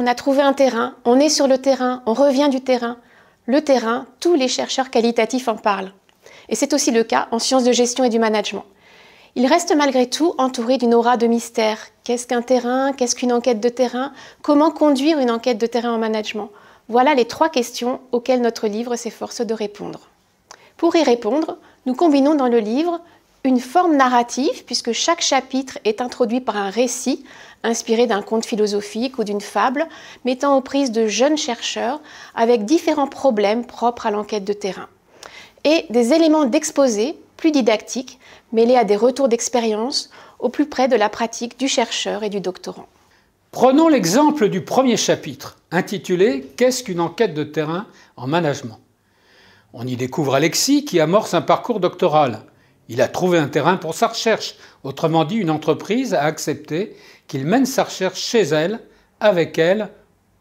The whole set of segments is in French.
on a trouvé un terrain, on est sur le terrain, on revient du terrain. Le terrain, tous les chercheurs qualitatifs en parlent. Et c'est aussi le cas en sciences de gestion et du management. Il reste malgré tout entouré d'une aura de mystère. Qu'est-ce qu'un terrain? Qu'est-ce qu'une enquête de terrain? Comment conduire une enquête de terrain en management? Voilà les 3 questions auxquelles notre livre s'efforce de répondre. Pour y répondre, nous combinons dans le livre une forme narrative, puisque chaque chapitre est introduit par un récit inspiré d'un conte philosophique ou d'une fable, mettant aux prises de jeunes chercheurs avec différents problèmes propres à l'enquête de terrain. Et des éléments d'exposé plus didactiques, mêlés à des retours d'expérience au plus près de la pratique du chercheur et du doctorant. Prenons l'exemple du premier chapitre, intitulé « Qu'est-ce qu'une enquête de terrain en management ?» On y découvre Alexis qui amorce un parcours doctoral. Il a trouvé un terrain pour sa recherche, autrement dit une entreprise a accepté qu'il mène sa recherche chez elle, avec elle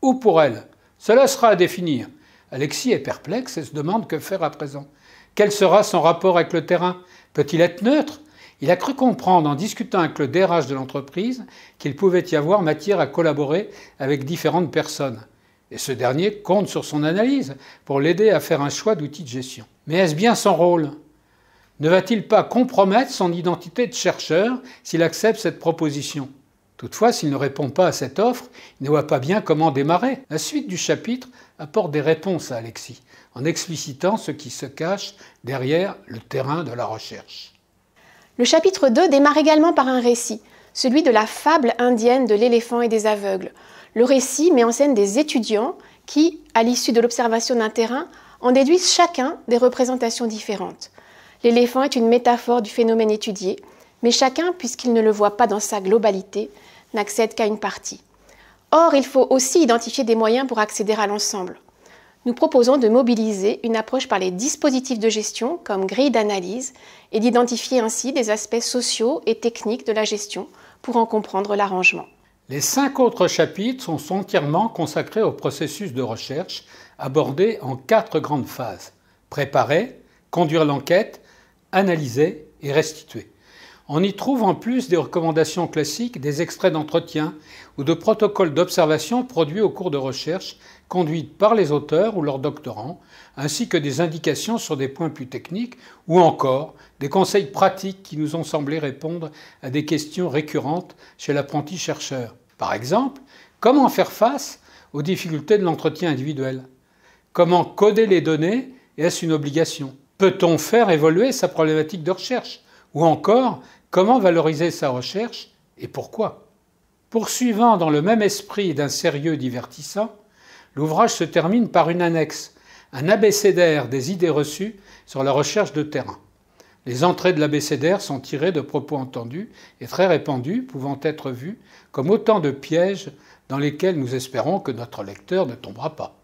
ou pour elle. Cela sera à définir. Alexis est perplexe et se demande que faire à présent. Quel sera son rapport avec le terrain? Peut-il être neutre? Il a cru comprendre en discutant avec le DRH de l'entreprise qu'il pouvait y avoir matière à collaborer avec différentes personnes. Et ce dernier compte sur son analyse pour l'aider à faire un choix d'outils de gestion. Mais est-ce bien son rôle? Ne va-t-il pas compromettre son identité de chercheur s'il accepte cette proposition? Toutefois, s'il ne répond pas à cette offre, il ne voit pas bien comment démarrer. La suite du chapitre apporte des réponses à Alexis, en explicitant ce qui se cache derrière le terrain de la recherche. Le chapitre 2 démarre également par un récit, celui de la fable indienne de l'éléphant et des aveugles. Le récit met en scène des étudiants qui, à l'issue de l'observation d'un terrain, en déduisent chacun des représentations différentes. L'éléphant est une métaphore du phénomène étudié, mais chacun, puisqu'il ne le voit pas dans sa globalité, n'accède qu'à une partie. Or, il faut aussi identifier des moyens pour accéder à l'ensemble. Nous proposons de mobiliser une approche par les dispositifs de gestion comme grille d'analyse et d'identifier ainsi des aspects sociaux et techniques de la gestion pour en comprendre l'arrangement. Les 5 autres chapitres sont entièrement consacrés au processus de recherche, abordé en 4 grandes phases. Préparer, conduire l'enquête, analyser et restituer. On y trouve en plus des recommandations classiques, des extraits d'entretien ou de protocoles d'observation produits au cours de recherches conduites par les auteurs ou leurs doctorants, ainsi que des indications sur des points plus techniques ou encore des conseils pratiques qui nous ont semblé répondre à des questions récurrentes chez l'apprenti chercheur. Par exemple, comment faire face aux difficultés de l'entretien individuel? Comment coder les données? Est-ce une obligation? Peut-on faire évoluer sa problématique de recherche? Ou encore, comment valoriser sa recherche et pourquoi? Poursuivant dans le même esprit d'un sérieux divertissant, l'ouvrage se termine par une annexe, un abécédaire des idées reçues sur la recherche de terrain. Les entrées de l'abécédaire sont tirées de propos entendus et très répandus, pouvant être vus comme autant de pièges dans lesquels nous espérons que notre lecteur ne tombera pas.